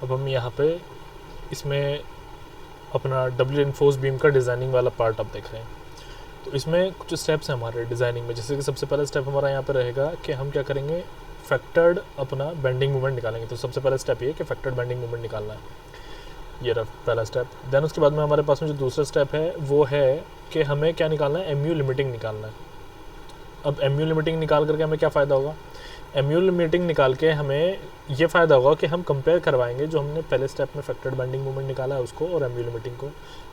अब हम यहाँ पे इसमें अपना डबल इन्फोर्स बीम का डिज़ाइनिंग वाला पार्ट अब देख रहे हैं। तो इसमें कुछ स्टेप्स हैं हमारे डिज़ाइनिंग में, जैसे कि सबसे पहला स्टेप हमारा यहाँ पे रहेगा कि हम क्या करेंगे, फैक्टर्ड अपना बेंडिंग मोमेंट निकालेंगे। तो सबसे पहला स्टेप ये है कि फैक्टर्ड बेंडिंग मोमेंट निकालना है, ये रहा पहला स्टेप। देन उसके बाद में हमारे पास में जो दूसरा स्टेप है वो है कि हमें क्या निकालना है, एमयू लिमिटिंग निकालना है। अब एमयू लिमिटिंग निकाल करके हमें क्या फ़ायदा होगा, एमयू लिमिटिंग निकाल के हमें ये फ़ायदा होगा कि हम कंपेयर करवाएंगे जो हमने पहले स्टेप में फैक्टर्ड बेंडिंग मोमेंट निकाला है उसको और एमयू लिमिटिंग को।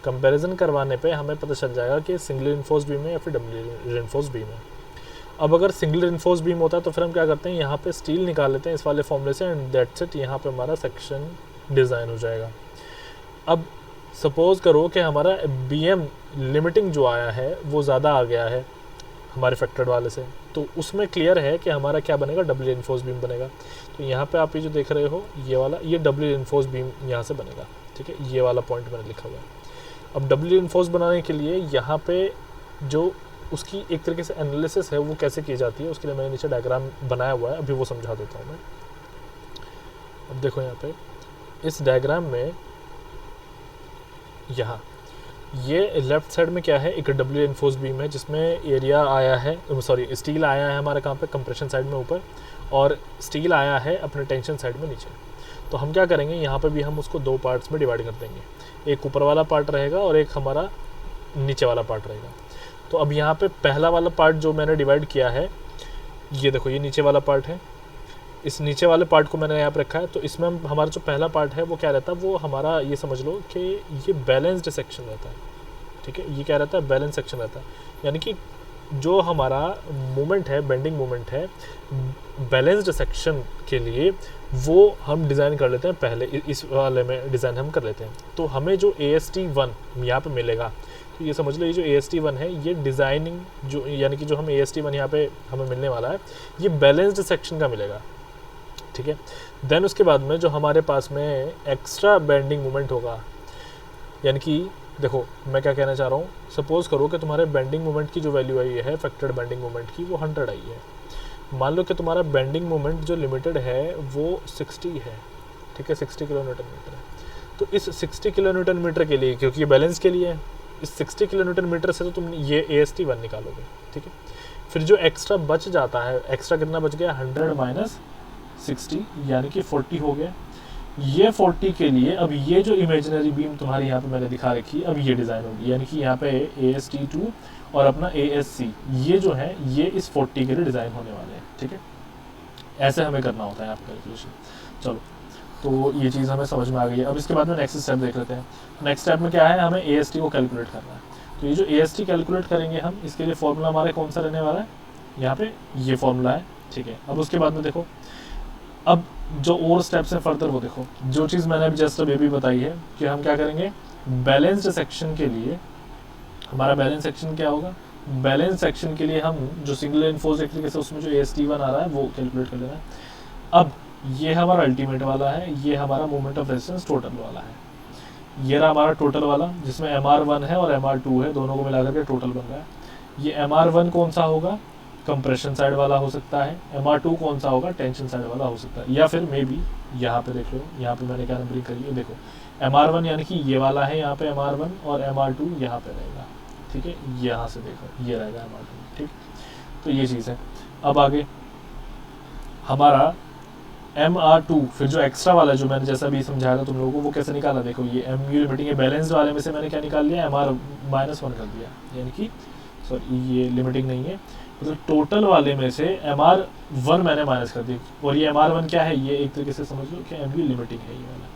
कंपैरिजन करवाने पे हमें पता चल जाएगा कि सिंगल रिइंफोर्स्ड बीम है या फिर डबल रिइंफोर्स्ड बीम है। अब अगर सिंगल रिइंफोर्स्ड बीम होता है तो फिर हम क्या करते हैं, यहाँ पे स्टील निकाल लेते हैं इस वाले फॉर्मूले से एंड दैट्स इट, यहाँ पे हमारा सेक्शन डिज़ाइन हो जाएगा। अब सपोज़ करो कि हमारा बीएम लिमिटिंग जो आया है वो ज़्यादा आ गया है हमारे फैक्टर्ड वाले से, तो उसमें क्लियर है कि हमारा क्या बनेगा, डबल रिइंफोर्स बीम बनेगा। तो यहाँ पे आप ये जो देख रहे हो ये वाला, ये डबल रिइंफोर्स बीम यहाँ से बनेगा, ठीक है, ये वाला पॉइंट मैंने लिखा हुआ है। अब डबल रिइंफोर्स बनाने के लिए यहाँ पे जो उसकी एक तरीके से एनालिसिस है वो कैसे की जाती है, उसके लिए मैंने नीचे डायग्राम बनाया हुआ है, अभी वो समझा देता हूँ मैं। अब देखो यहाँ पे इस डायग्राम में यहाँ ये लेफ्ट साइड में क्या है, एक डबल इन्फोर्स बीम है जिसमें एरिया आया है, सॉरी स्टील आया है हमारे कहाँ पे, कंप्रेशन साइड में ऊपर, और स्टील आया है अपने टेंशन साइड में नीचे। तो हम क्या करेंगे, यहाँ पे भी हम उसको दो पार्ट्स में डिवाइड कर देंगे, एक ऊपर वाला पार्ट रहेगा और एक हमारा नीचे वाला पार्ट रहेगा। तो अब यहाँ पे पहला वाला पार्ट जो मैंने डिवाइड किया है, ये देखो ये नीचे वाला पार्ट है, इस नीचे वाले पार्ट को मैंने यहाँ पे रखा है। तो इसमें हमारा जो पहला पार्ट है वो क्या रहता है, वो हमारा ये समझ लो कि ये बैलेंस्ड सेक्शन रहता है, ठीक है, ये क्या रहता है, बैलेंस सेक्शन रहता है। यानी कि जो हमारा मोमेंट है, बेंडिंग मोमेंट है, बैलेंस्ड सेक्शन के लिए वो हम डिज़ाइन कर लेते हैं पहले, इस वाले में डिज़ाइन हम कर लेते हैं। तो हमें जो AST1 यहाँ पे मिलेगा, तो ये समझ लो ये जो AST1 है ये डिज़ाइनिंग जो, यानी कि जो हम AST1 यहाँ पे हमें मिलने वाला है ये बैलेंस्ड सेक्शन का मिलेगा, ठीक है। देन उसके बाद में जो हमारे पास में एक्स्ट्रा बेंडिंग मोमेंट होगा, यानी कि देखो मैं क्या कहना चाह रहा हूँ, सपोज़ करो कि तुम्हारे बेंडिंग मोमेंट की जो वैल्यू आई है फैक्टर्ड बेंडिंग मोमेंट की वो 100 आई है। मान लो कि तुम्हारा बेंडिंग मोमेंट जो लिमिटेड है वो 60 है, ठीक है, 60 किलो न्यूटन मीटर है। तो इस 60 किलो न्यूटन मीटर के लिए, क्योंकि ये बैलेंस के लिए है, इस 60 किलो न्यूटन मीटर से तो तुम ये AST1 निकालोगे, ठीक है। फिर जो एक्स्ट्रा बच जाता है, एक्स्ट्रा कितना बच गया, 100 माइनस 60 यानी कि 40 हो गया। ये 40 के लिए अब ये जो इमेजिनरी बीम तुम्हारी यहाँ पे मैंने दिखा रखी है, अब ये डिज़ाइन होगी, यानी कि यहाँ पे AST2 और अपना ASC ये जो है ये इस 40 के लिए डिज़ाइन होने वाले हैं, ठीक है। ऐसे हमें करना होता है यहाँ पे कैलकुलेशन। चलो तो ये चीज़ हमें समझ में आ गई है। अब इसके बाद में नेक्स्ट स्टेप देख लेते हैं। नेक्स्ट स्टेप में क्या है, हमें AST को कैलकुलेट करना है। तो ये जो AST कैलकुलेट करेंगे हम, इसके लिए फॉर्मूला हमारे कौन सा रहने वाला है, यहाँ पे ये फॉर्मूला है, ठीक है। अब उसके बाद में देखो, अब जो और स्टेप्स हैं फर्दर वो देखो, जो चीज़ मैंने अभी जस्ट अभी भी बताई है कि हम क्या करेंगे, बैलेंस्ड सेक्शन के लिए हमारा बैलेंस सेक्शन क्या होगा, बैलेंस सेक्शन के लिए हम जो सिंगल इन्फोर्स एक तरीके से उसमें जो AST1 आ रहा है वो कैलकुलेट कर लेना है। अब ये हमारा अल्टीमेट वाला है, ये हमारा मोमेंट ऑफ रेजिस्टेंस टोटल वाला है, ये रहा हमारा टोटल वाला जिसमें MR1 है और MR2 है, दोनों को मिलाकर के टोटल बन रहा है। ये MR1 कौन सा होगा, कंप्रेशन साइड वाला हो सकता है, MR2 कौन सा होगा, टेंशन साइड वाला हो सकता है, या फिर मे बी यहाँ पे देख लो, यहाँ पे मैंने क्या नंबरिंग करी है, देखो MR1 यानी कि ये वाला है यहाँ पे MR1 और MR2 यहाँ पे रहेगा, ठीक है, यहाँ से देखो ये रहेगा MR2, ठीक। तो ये चीज़ है। अब आगे हमारा MR2 फिर जो एक्स्ट्रा वाला जो मैंने जैसा भी समझाया था तुम लोगों को वो कैसे निकाला, देखो ये MU लिमिटिंग है, बैलेंस्ड वाले में से मैंने क्या निकाल लिया, MR-1 कर दिया, यानी कि सॉरी ये लिमिटिंग नहीं है, मतलब टोटल वाले में से MR1 मैंने माइनस कर दिया, और ये MR1 क्या है, ये एक तरीके से समझ लो कि MU लिमिटिंग है ये वाला,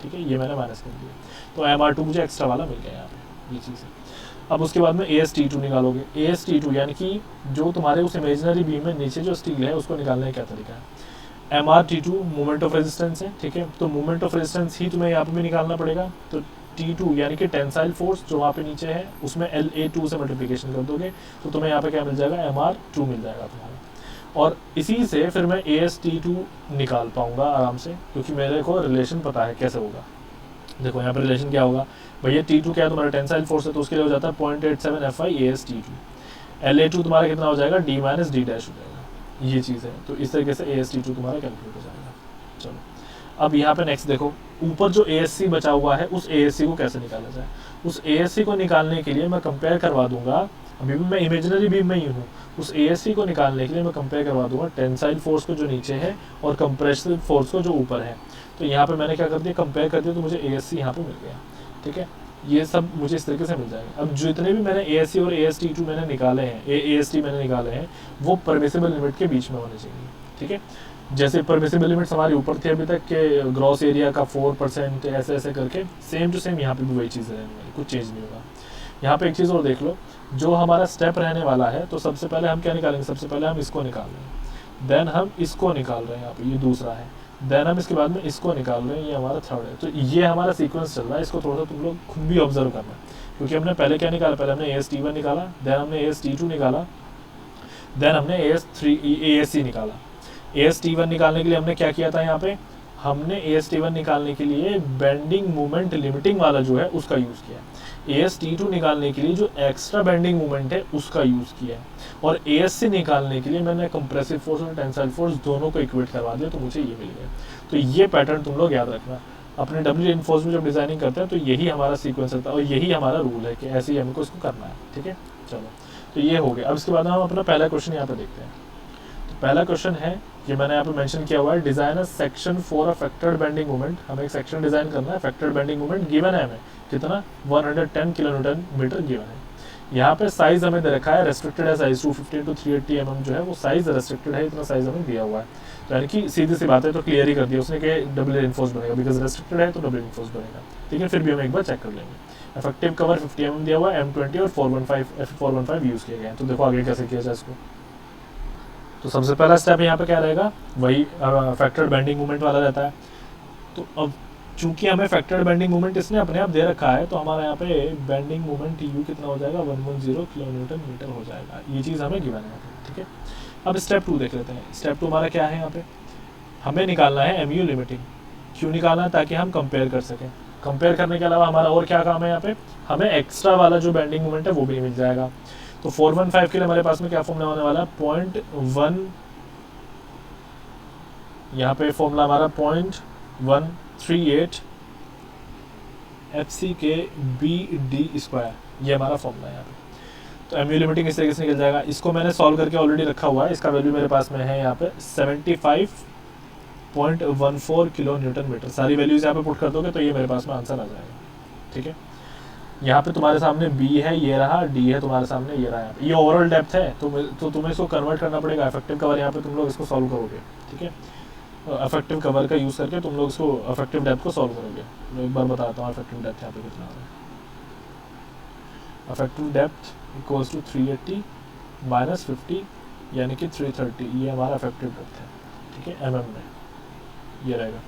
ठीक है, ये मैंने माइनस कर दिया। तो MR2 मुझे एक्स्ट्रा वाला मिल गया यहाँ पे, ये चीज़ है। अब उसके बाद में AST2 निकालोगे, AST2 यानी कि जो तुम्हारे उस इमेजिनरी बीम में नीचे जो स्टील है उसको निकालने का क्या तरीका है, MRT2 मोमेंट ऑफ रेजिस्टेंस है, ठीक है, तो मोमेंट ऑफ रेजिस्टेंस ही तुम्हें यहाँ पे भी निकालना पड़ेगा। तो T2 यानी कि टेंसाइल फोर्स जो वहाँ पे नीचे है उसमें LA2 से मल्टीप्लिकेशन कर दोगे तो तुम्हें यहाँ पे क्या मिल जाएगा, MR2 मिल जाएगा तुम्हारा। और इसी से फिर मैं AST2 निकाल पाऊंगा आराम से, क्योंकि मेरे को रिलेशन पता है कैसे होगा। देखो यहाँ पे रिलेशन क्या होगा भैया, T2 क्या है तुम्हारा टेंसाइल फोर्स है, तो उसके लिए हो जाता है 0.87 FI AST2, LA2 तुम्हारा कितना हो जाएगा, D माइनस D डैश हो जाएगा, ये चीज़ है। तो इस तरीके से AST2 तुम्हारा कैलकुलेट हो जाएगा। चलो अब यहाँ पे नेक्स्ट देखो, ऊपर जो ASC बचा हुआ है उस ASC को कैसे निकाला जाए। उस ASC को निकालने के लिए मैं कंपेयर करवा दूंगा, अभी भी मैं इमेजिनरी बीम में ही हूँ, उस ASC को निकालने के लिए मैं कंपेयर करवा दूंगा टेंसाइल फोर्स को जो नीचे है और कंप्रेसिव फोर्स को जो ऊपर है। तो यहाँ पे मैंने क्या कर दिया, कंपेयर कर दिया, तो मुझे ASC यहाँ पे मिल गया। ठीक है, ये सब मुझे इस तरीके से मिल जाएगा। अब जितने भी मैंने ASC और AST2 मैंने निकाले हैं, AST मैंने निकाले हैं, वो परमिसिबल लिमिट के बीच में होने चाहिए। ठीक है, जैसे परमिसिबल लिमिट्स हमारी ऊपर थी अभी तक के ग्रॉस एरिया का 4%, ऐसे ऐसे करके सेम टू सेम यहाँ पे भी वही चीज़ रहने वाली, कुछ चेंज नहीं होगा। यहाँ पे एक चीज़ और देख लो, जो हमारा स्टेप रहने वाला है, तो सबसे पहले हम क्या निकालेंगे, सबसे पहले हम इसको निकाल रहे हैं, देन हम इसको निकाल रहे हैं, यहाँ पे ये दूसरा है, देन हम इसके बाद में इसको निकाल रहे हैं, ये हमारा थर्ड है। तो ये हमारा सीक्वेंस चल रहा है, इसको थोड़ा सा तुम लोग खुद भी ऑब्जर्व करना, क्योंकि हमने पहले क्या निकाला, पहले हमने AST1 निकाला, देन हमने AST2 निकाला, देन हमने ASC निकाला। AST1 निकालने के लिए हमने क्या किया था, यहाँ पे हमने AST1 निकालने के लिए बेंडिंग मोमेंट लिमिटिंग वाला जो है उसका यूज़ किया। AST2 निकालने के लिए जो एक्स्ट्रा बेंडिंग मोमेंट है उसका यूज़ किया, और ASC निकालने के लिए मैंने कंप्रेसिव फोर्स और टेंसाइल फोर्स दोनों को इक्वेट करवा दिया, तो मुझे ये मिल गया। तो ये पैटर्न तुम लोग याद रखना, अपने डब्ल्यू रिइंफोर्स में जब डिजाइनिंग करते हैं तो यही हमारा सीक्वेंस रहता है और यही हमारा रूल है कि ऐसे ही हमको इसको करना है। ठीक है, चलो तो ये हो गया। अब इसके बाद हम अपना पहला क्वेश्चन यहाँ पे देखते हैं। तो पहला क्वेश्चन है, ये मैंने यहाँ पे मेंशन किया हुआ है, design a section for a factored bending moment. हमें एक सेक्शन डिजाइन करना है, फैक्टर्ड बेंडिंग मोमेंट गिवन है हमें कितना, 110 किलोन्यूटन मीटर गिवन है। यहाँ पे साइज हमें दे रखा है, रेस्ट्रिक्टेड है साइज 250 to 380 mm जो है वो साइज रेस्ट्रिक्टेड है, इतना साइज हमें दिया हुआ है। तो यानी कि सीधी सी बात है, तो क्लियर ही कर दिया उसने कि डबल रिइंफोर्स बनेगा, बिकॉज रेस्ट्रिक्टेड है तो डबल रिइंफोर्स बनेगा। ठीक है, फिर भी हम एक बार चेक कर लेंगे। इफेक्टिव कवर 50 mm दिया हुआ है, M20 और 415 यूज़ किए गए हैं। तो देखो आगे कैसे किया जाए इसको। तो सबसे पहला स्टेप यहाँ पे क्या रहेगा, वही फैक्टर्ड बेंडिंग मोमेंट वाला रहता है। तो अब चूंकि हमें फैक्टर्ड बेंडिंग मोमेंट इसने अपने आप दे रखा है, तो हमारा यहाँ पे बेंडिंग मोमेंट U कितना हो जाएगा, 110 किलोन्यूटन मीटर हो जाएगा। ये चीज़ हमें गिवन है। ठीक है, अब स्टेप 2 देख लेते हैं। स्टेप 2 हमारा क्या है, यहाँ पे हमें निकालना है MU लिमिटिंग। क्यों निकालना है, ताकि हम कंपेयर कर सकें। कंपेयर करने के अलावा हमारा और क्या काम है, यहाँ पे हमें एक्स्ट्रा वाला जो बेंडिंग मोमेंट है वो भी मिल जाएगा। तो 415 के लिए हमारे पास में क्या फॉर्मूला होने वाला है, 0.1, यहाँ पे फॉर्मूला हमारा 0.138 FCK/BD², ये हमारा फॉर्मूला है यहाँ पे। तो MU लिमिटिंग इस तरीके से निकल जाएगा। इसको मैंने सॉल्व करके ऑलरेडी रखा हुआ है, इसका वैल्यू मेरे पास में है यहाँ पे 75.14 किलो न्यूटन मीटर। सारी वैल्यूज यहाँ पे पुट कर दोगे तो ये मेरे पास में आंसर आ जाएगा। ठीक है, यहाँ पे तुम्हारे सामने B है, ये रहा, D है तुम्हारे सामने, ये रहा। ये ओवरऑल डेप्थ है, तो तुम्हें इसको कन्वर्ट करना पड़ेगा इफेक्टिव कवर। यहाँ पे तुम लोग इसको सॉल्व करोगे। ठीक है, इफेक्टिव कवर का यूज़ करके तुम लोग इसको इफेक्टिव डेप्थ को सॉल्व करोगे। मैं एक बार बताता हूँ इफेक्टिव डेप्थ यहाँ पे कितना है। Effective depth equals to 380 minus 50 यानी कि 330, ये हमारा इफेक्टिव डेप्थ है। ठीक है, mm में ये रहेगा।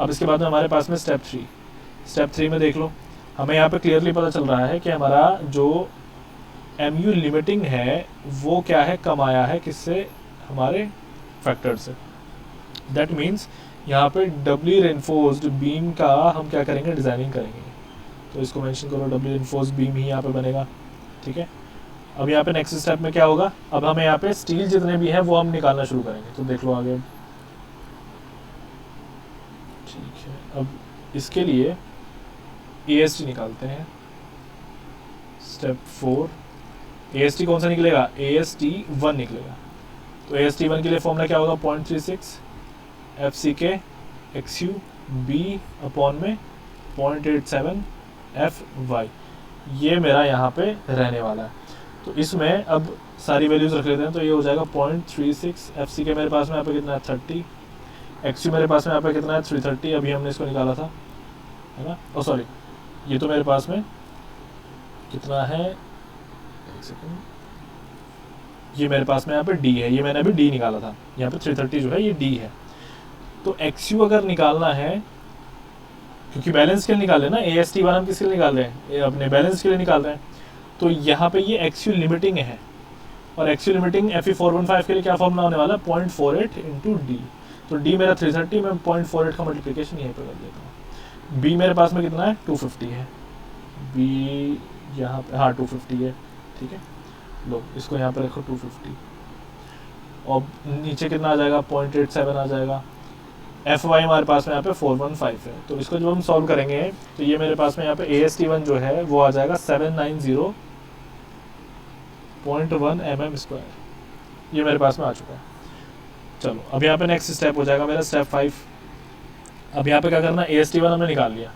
अब इसके बाद में हमारे पास में स्टेप 3 में देख लो, हमें यहाँ पे क्लियरली पता चल रहा है कि हमारा जो MU लिमिटिंग है वो क्या है, कम आया है किससे, हमारे फैक्टर से। दैट मीन्स यहाँ पे डबली रेनफोर्स्ड बीम का हम क्या करेंगे, डिज़ाइनिंग करेंगे। तो इसको मेंशन करो, डबली रेनफोर्स्ड बीम ही यहाँ पे बनेगा। ठीक है, अब यहाँ पे नेक्स्ट स्टेप में क्या होगा, अब हमें यहाँ पे स्टील जितने भी हैं वो हम निकालना शुरू करेंगे। तो देख लो आगे। ठीक है, अब इसके लिए AST निकालते हैं। स्टेप 4, AST कौन सा निकलेगा, AST1 निकलेगा। तो AST1 के लिए फॉर्मूला क्या होगा, 0.36 FCK XU B/में 0.87 FY, ये मेरा यहाँ पे रहने वाला है। तो इसमें अब सारी वैल्यूज रख लेते हैं। तो ये हो जाएगा 0.36 FCK मेरे पास में यहाँ पे कितना है 30, XU मेरे पास में यहाँ पे कितना है 330, अभी हमने इसको निकाला था, है ना। ओ सॉरी, ये तो मेरे पास में कितना है, एक सेकेंड, ये मेरे पास में यहाँ पे D है, ये मैंने अभी D निकाला था। यहाँ पे 330 जो है ये D है। तो XU अगर निकालना है, क्योंकि बैलेंस के लिए निकाल रहे हैं ना, AST1 हम किसके लिए निकाल रहे हैं, अपने बैलेंस के लिए निकाल रहे हैं। तो यहाँ पे ये XU लिमिटिंग है, और XU लिमिटिंग FE415 के लिए क्या फॉर्मूला होने वाला है, 0.48 इंटू D। तो D मेरा 330, मैं 0.48 का मल्टीप्लिकेशन यहीं पर कर देता हूँ। B मेरे पास में कितना है, 250 है। B यहाँ पे, हाँ 250 है। ठीक है, लो इसको यहाँ पे रखो 250, और नीचे कितना आ जाएगा, 0.87 आ जाएगा। एफ वाई हमारे पास में यहाँ पे 415 है। तो इसको जब हम सॉल्व करेंगे तो ये मेरे पास में यहाँ पे AST1 जो है वो आ जाएगा 790.1 mm²। ये मेरे पास में आ चुका है। चलो अब यहाँ पे नेक्स्ट स्टेप हो जाएगा मेरा स्टेप 5। अब यहाँ पे क्या करना, AST1 हमने निकाल लिया।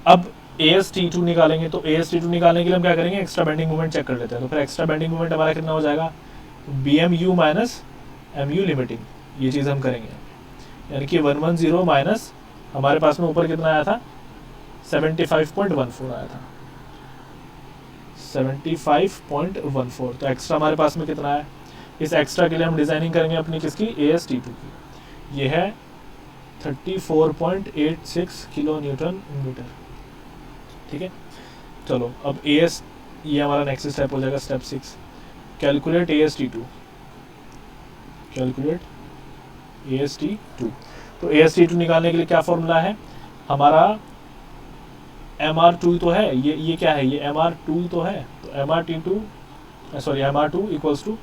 अब AST2 निकालेंगे। तो AST2 निकालने के लिए हम क्या करेंगे, एक्स्ट्रा बेंडिंग मोमेंट चेक कर लेते हैं। तो फिर एक्स्ट्रा बेंडिंग मोमेंट हमारा कितना हो जाएगा, BMU माइनस MU लिमिटिंग, ये चीज़ हम करेंगे। यानी कि 110 माइनस हमारे पास में ऊपर कितना आया था, 75.14 आया था, 75.14। तो एक्स्ट्रा हमारे पास में कितना है, इस एक्स्ट्रा के लिए हम डिज़ाइनिंग करेंगे अपनी किसकी, AST2 की। ये है 34.86 किलो न्यूटन मीटर। ठीक है, चलो अब ये हमारा नेक्स्ट स्टेप हो जाएगा step 6, calculate AST2। Calculate AST2। तो AST2 निकालने के लिए क्या फॉर्मूला है हमारा, MR2 तो है, ये क्या है, ये MR2 तो है। तो MR2 इक्वल्स टू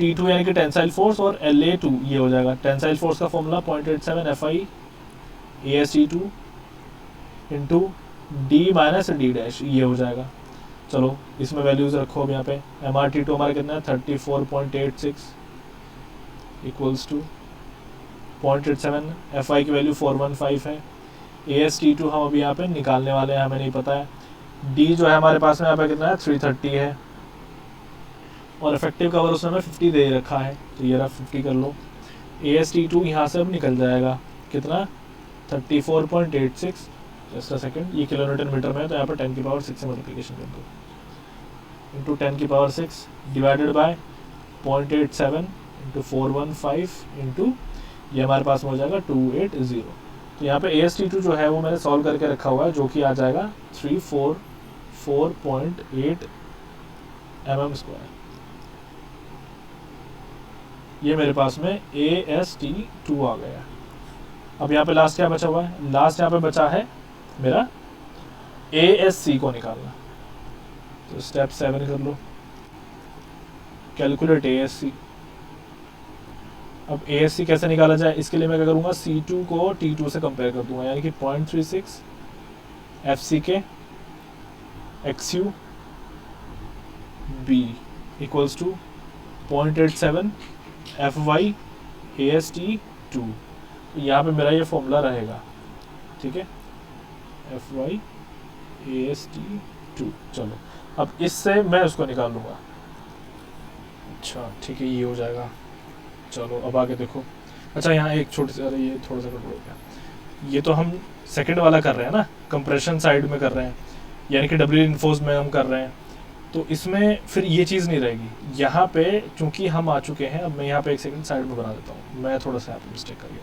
T2 यानी कि टेंसाइल फोर्स, और LA2 ये हो जाएगा टेंसाइल फोर्स का formula 0.87 FI AST2 into D minus D dash, ये हो जाएगा। चलो इसमें वैल्यूज रखो अब यहाँ पे। MRT2 हमारा कितना है 34.86 इक्वल्स टू 0.87, FI की वैल्यू 415 है। AST2 हम अभी यहाँ पे निकालने वाले हैं, हमें नहीं पता है। D जो है हमारे पास में यहाँ पे कितना है 330 है, और इफेक्टिव कवर उसने हमें 50 दे रखा है, तो ये रहा 50 कर लो। AST2 यहाँ से अब निकल जाएगा कितना 34.86, जस्ट अ सेकंड, ये किलोमीटर मीटर में है तो यहाँ पर 10 की पावर 6 से मल्टीप्लिकेशन कर दो, इंटू 10 की power 6 divided by 0.87 into 415 into ये हमारे पास में हो जाएगा 280। तो यहाँ पे AST2 जो है वो मैंने सॉल्व करके रखा हुआ है, जो कि आ जाएगा 344.8 mm²। ये मेरे पास में AST2 आ गया। अब यहाँ पे लास्ट क्या बचा हुआ है, लास्ट यहाँ पे बचा है मेरा ASC को निकालना। तो स्टेप 7 कर लो, कैलकुलेट ASC। अब ASC कैसे निकाला जाए, इसके लिए मैं क्या करूँगा, C2 को T2 से कंपेयर कर दूंगा, यानी कि 0.36 FCK XU B equals to 0.87 FY AST2। तो यहाँ पे मेरा ये फॉर्मूला रहेगा, ठीक है, FY AST2। चलो अब इससे मैं उसको निकाल लूँगा। अच्छा ठीक है, ये हो जाएगा। चलो अब आगे देखो। अच्छा यहाँ एक छोटी सी, अरे ये थोड़ा सा गड़बड़ हो गया, ये तो हम सेकंड वाला कर रहे हैं ना, कंप्रेशन साइड में कर रहे हैं, यानी कि डब्ल्यू इन्फोर्स में हम कर रहे हैं। तो इसमें फिर ये चीज़ नहीं रहेगी। यहाँ पे चूंकि हम आ चुके हैं, अब मैं यहाँ पे एक सेकंड साइड में बना देता हूँ, मैं थोड़ा सा यहाँ पे मिस्टेक कर गया।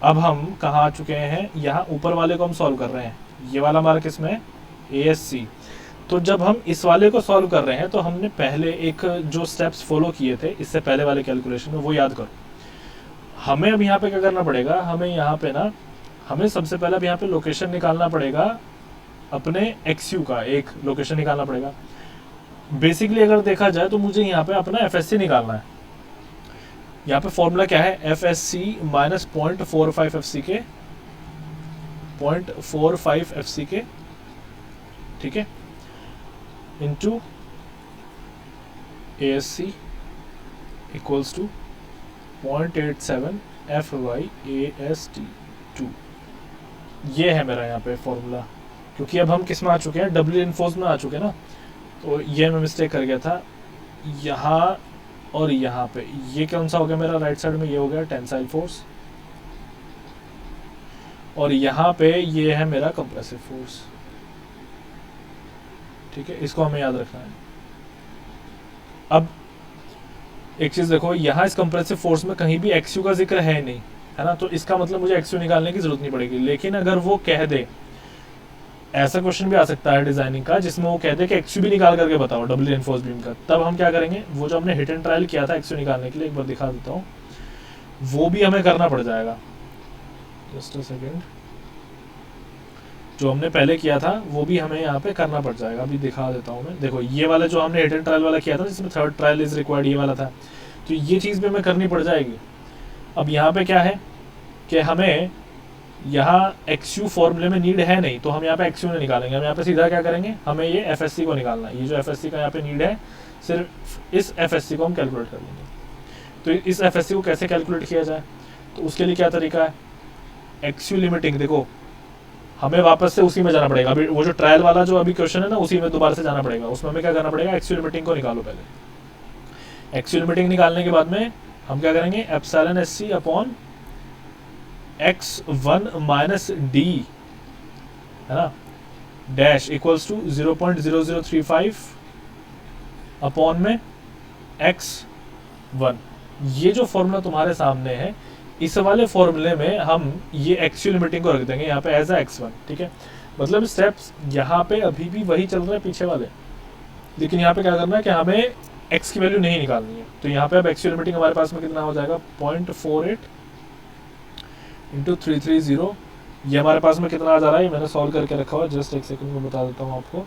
अब हम कहाँ आ चुके हैं, यहाँ ऊपर वाले को हम सॉल्व कर रहे हैं, ये वाला हमारा किसमें है, ASC। तो जब हम इस वाले को सॉल्व कर रहे हैं तो हमने पहले एक जो स्टेप्स फॉलो किए थे इससे पहले वाले कैलकुलेशन में, वो याद करो। हमें अब यहाँ पे क्या करना पड़ेगा, हमें यहाँ पे ना, हमें सबसे पहले अब यहाँ पे लोकेशन निकालना पड़ेगा, अपने XU का एक लोकेशन निकालना पड़ेगा। बेसिकली अगर देखा जाए तो मुझे यहाँ पे अपना FSC निकालना है। यहाँ पे फॉर्मूला क्या है, FSC माइनस 0.45 FCK, 0.45 FCK, ठीक है, into ASC equals to 0.87 FY AST2। ये है मेरा यहाँ पे फॉर्मूला, क्योंकि अब हम किस में आ चुके हैं, डब्ल्यू इन्फोर्स में आ चुके हैं ना। तो ये मैं मिस्टेक कर गया था, यहाँ और यहाँ पे ये कौन सा हो गया मेरा, राइट साइड में ये हो गया टेंसाइल फोर्स, और यहाँ पे ये है मेरा कंप्रेसिव फोर्स। ठीक है, इसको हमें याद रखना है। अब एक चीज देखो, यहाँ इस कंप्रेसिव फोर्स में कहीं भी XU का जिक्र है नहीं, है ना, तो इसका मतलब मुझे XU निकालने की जरूरत नहीं पड़ेगी। लेकिन अगर वो कह दे, ऐसा क्वेश्चन भी आ सकता है डिजाइनिंग का जिसमें वो कह दे कि XU भी निकाल करके बताओ डब्ल्यू इन्फोर्स बीम का, तब हम क्या करेंगे, वो जो हमने हिट एंड ट्रायल किया था XU निकालने के लिए, एक बार दिखा देता हूँ, वो भी हमें करना पड़ जाएगा। जस्ट अ सेकेंड, जो हमने पहले किया था वो भी हमें यहाँ पे करना पड़ जाएगा। अभी दिखा देता हूँ मैं। देखो ये वाला जो हमने हिट एंड ट्रायल वाला किया था जिसमें थर्ड ट्रायल इज रिक्वायर्ड, ये वाला था, तो ये चीज़ भी हमें करनी पड़ जाएगी। अब यहाँ पे क्या है कि हमें यहाँ XU फॉर्मूले में नीड है नहीं, तो हम यहाँ पे XU नहीं निकालेंगे, हम यहाँ पे सीधा क्या करेंगे, हमें ये FSC को निकालना है। ये जो FSC का यहाँ पे नीड है, सिर्फ इस FSC को हम कैलकुलेट कर लेंगे। तो इस FSC को कैसे कैलकुलेट किया जाए, तो उसके लिए क्या तरीका है, XU लिमिटिंग, देखो हमें वापस से उसी में जाना पड़ेगा। अभी वो जो ट्रायल वाला जो अभी क्वेश्चन है ना, उसी में दोबारा से जाना पड़ेगा। उसमें हमें क्या करना पड़ेगा, XU लिमिटिंग को निकालो पहले। XU लिमिटिंग निकालने के बाद में हम क्या करेंगे, epsilon SC upon x1 minus D, है ना, डैश इक्वल्स टू 0.0035 अपॉन में x1। ये जो फॉर्मूला तुम्हारे सामने है, इस वाले फॉर्मूले में हम ये XU लिमिटिंग को रख देंगे यहाँ पे एज अ x1, ठीक है। मतलब स्टेप्स यहाँ पे अभी भी वही चल रहे हैं पीछे वाले, लेकिन यहाँ पे क्या करना है कि हमें x की वैल्यू नहीं निकालनी है। तो यहाँ पे अब XU लिमिटिंग हमारे पास में कितना हो जाएगा, 0.48 इंटू 330। ये हमारे पास में कितना आ जा रहा है, मैंने सॉल्व करके रखा हुआ, जस्ट एक सेकंड में बता देता हूँ आपको।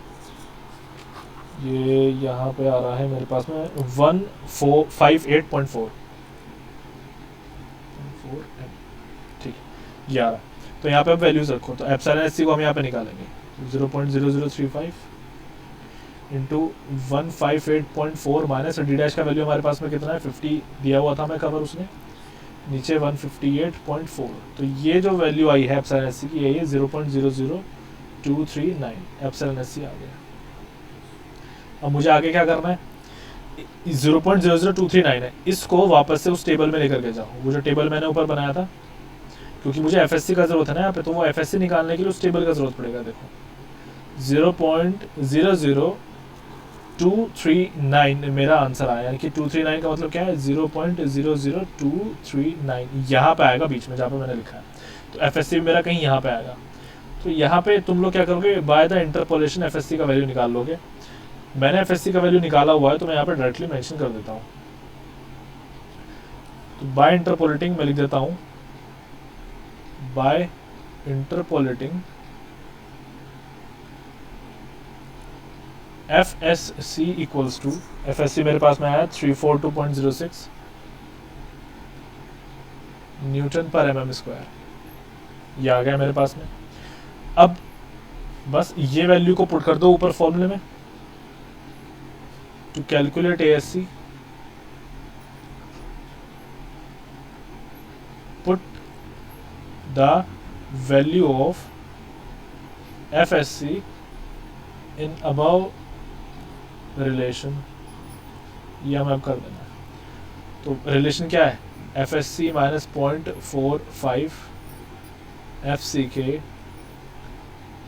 ये यहाँ पे आ रहा है मेरे पास में 1458.4, ठीक है, ये आ रहा है। तो यहाँ पे अब वैल्यूज रखो, तो एप्सिलॉन SC को हम यहाँ पे निकालेंगे 0.0035 इंटू 158.4 माइनस डी डैश का वैल्यू हमारे पास में कितना है, 50 दिया हुआ था हमें कवर उसने, नीचे 158.4। तो ये जो वैल्यू आई है एप्सिलॉन SC की, ये 0.00239 एप्सिलॉन SC आ गया। अब मुझे आगे क्या करना है, 0.00239 है, इसको वापस से उस टेबल में लेकर के जाओ, वो जो टेबल मैंने ऊपर बनाया था, क्योंकि मुझे FSC का जरूरत है ना यहाँ पे, तो वो FSC निकालने के लिए उस टेबल का जरूरत पड़ेगा। देखो 0.00239 मेरा आंसर आया, यानी कि 239 का मतलब क्या है, 0.00239 यहाँ पे आएगा बीच में जहाँ पे मैंने लिखा है। तो FSC मेरा कहीं यहाँ पे आएगा। तो यहाँ पे तुम लोग क्या करोगे, बाय द इंटरपोलेशन FSC का वैल्यू निकाल लोगे। मैंने FSC का वैल्यू निकाला हुआ है, तो मैं यहाँ पे डायरेक्टली मेंशन कर देता हूँ। तो बाय इंटरपोलेटिंग मैं लिख देता हूँ, by interpolating FSC equals to, FSC मेरे पास में आया 342.06 न्यूटन पर mm स्क्वायर, ये आ गया मेरे पास में। अब बस ये वैल्यू को पुट कर दो ऊपर फॉर्मूले में। To calculate ASC, put the value of FSC in above relation, ये हमें अब कर देना है। तो रिलेशन क्या है, FSC minus 0.45 FCK,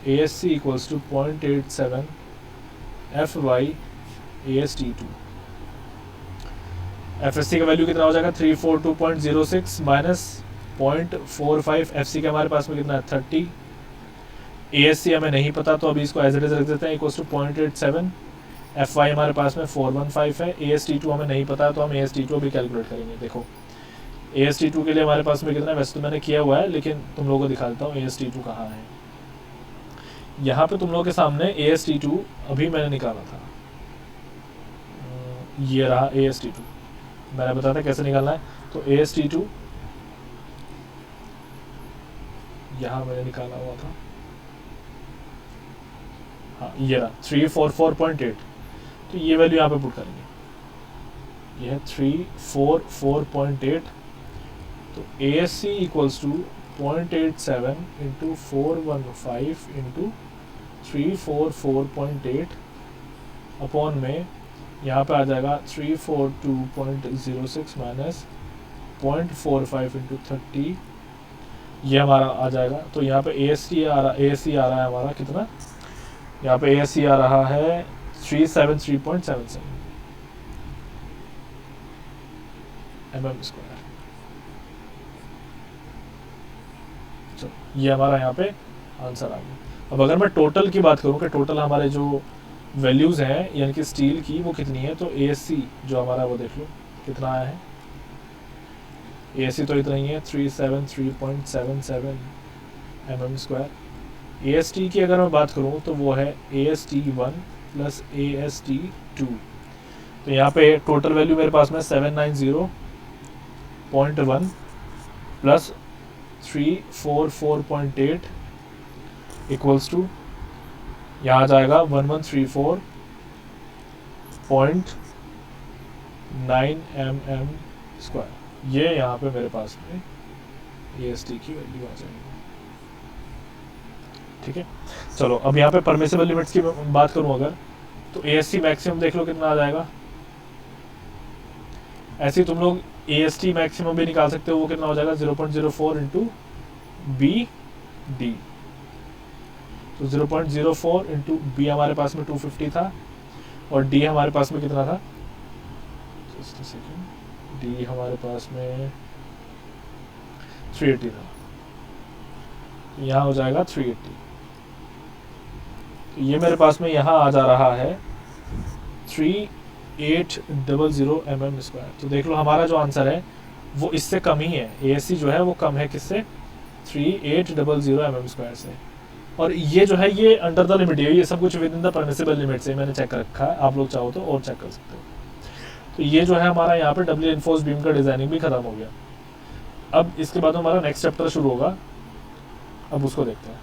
ASC equals to 0.87 FY AST2। FSC का वैल्यू कितना हो जाएगा, 342.06 माइनस 0.45 FC का हमारे पास में कितना है, 30। ASC हमें नहीं पता, तो अभी इसको एज इट इज रख देते हैं, इक्वल्स टू 0.87। FY हमारे पास में 415 है। AST2 हमें नहीं पता, तो हम AST2 भी कैलकुलेट करेंगे। देखो AST2 के लिए हमारे पास में कितना है, वैसे तो मैंने किया हुआ है, लेकिन तुम लोगों को दिखा देता हूँ AST2 कहाँ है। यहाँ पे तुम लोगों के सामने AST2 अभी मैंने निकाला था, ये रहा AST2, मैंने बताया था कैसे निकालना है। तो AST2 यहाँ मैंने निकाला हुआ था, हाँ ये रहा 344.8। तो ये वैल्यू यहाँ पे पुट करेंगे, ये है 344.8। तो ASC equals to 0.87 into 415 into 344.8 upon में यहाँ पे आ जाएगा 342.06 माइनस 0.45 इंटू 30, ये हमारा आ जाएगा। तो यहाँ पे ASC आ रहा है हमारा कितना, यहाँ पे ASC आ रहा है 373.77 mm स्क्वायर। चलो ये हमारा यहाँ पे आंसर आ गया। अब अगर मैं टोटल की बात करूँ कि टोटल हमारे जो वैल्यूज़ हैं यानी कि स्टील की वो कितनी है, तो ASC जो हमारा वो देख लो कितना आया है। ASC तो इतना ही है 373.77 mm स्क्वायर। AST की अगर मैं बात करूँ तो वो है AST1 प्लस AST2। तो यहाँ पे टोटल वैल्यू मेरे पास में 790.1 प्लस 344.8 इक्वल्स टू यहाँ आ जाएगा 1134.9 mm स्क्वायर। ये यहाँ पे मेरे पास में AST की वैल्यू आ जाएगी। ठीक है, चलो अब यहाँ पे परमिसिबल लिमिट्स की बात करूँ अगर, तो AST मैक्सिमम देख लो कितना आ जाएगा। ऐसे ही तुम लोग AST मैक्सिमम भी निकाल सकते हो, वो कितना हो जाएगा 0.04 इंटू BD। तो 0.04 इंटू बी हमारे पास में 250 था और डी हमारे पास में कितना था, जस्ट अ सेकंड, डी हमारे पास में 380 था। यहाँ हो जाएगा 380। तो ये मेरे पास में यहाँ आ जा रहा है 3800 mm स्क्वायर। तो देख लो हमारा जो आंसर है वो इससे कम ही है, ASC जो है वो कम है किससे, 3800 mm स्क्वायर से। और ये जो है ये अंडर द लिमिट है, ये सब कुछ with in the permissible limit से मैंने चेक रखा है, आप लोग चाहो तो और चेक कर सकते हो। तो ये जो है हमारा यहाँ पे डब्ल्यू एनफोर्स बीम का डिजाइनिंग भी खत्म हो गया। अब इसके बाद हमारा नेक्स्ट चैप्टर शुरू होगा, अब उसको देखते हैं।